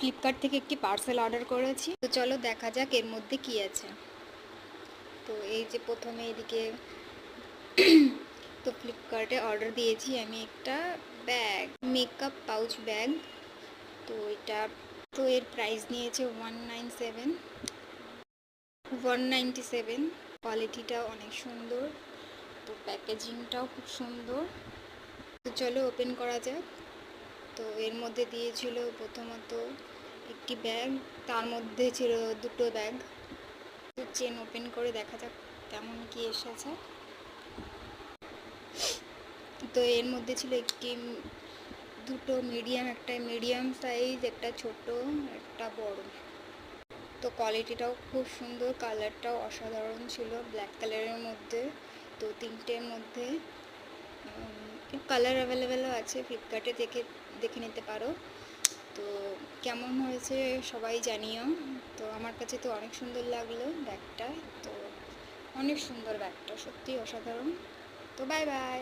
Flipkart থেকে একটি parcel order করেছি। তো চলো দেখা যাক এর মধ্যে কি আছে। তো এই যে প্রথমে এদিকে তো ফ্লিপকার্টে অর্ডার দিয়েছি আমি একটা ব্যাগ, মেকআপ পাউচ ব্যাগ। তো এটা তো এর প্রাইস নিয়েছে 197। কোয়ালিটিটাও অনেক সুন্দর, তো প্যাকেজিংটাও খুব সুন্দর। তো চলো ওপেন করা যাক। তো এর মধ্যে দিয়েছিল প্রথমত একটি ব্যাগ, তার মধ্যে ছিল দুটো ব্যাগ। তো চেন ওপেন করে দেখা যাক কেমন কি এসেছে। তো এর মধ্যে ছিল দুটো মিডিয়াম, একটা মিডিয়াম সাইজ, একটা ছোট, একটা বড়। তো কোয়ালিটিটাও খুব সুন্দর, কালারটাও অসাধারণ ছিল, ব্ল্যাক কালারের মধ্যে। তো তিনটের মধ্যে কালার অ্যাভেলেবেলও আছে, ফ্লিপকার্টে দেখে নিতে পারো। তো কেমন হয়েছে সবাই জানিও। তো আমার কাছে তো অনেক সুন্দর লাগলো ব্যাগটা। তো অনেক সুন্দর ব্যাগটা, সত্যি অসাধারণ। তো বাই বাই।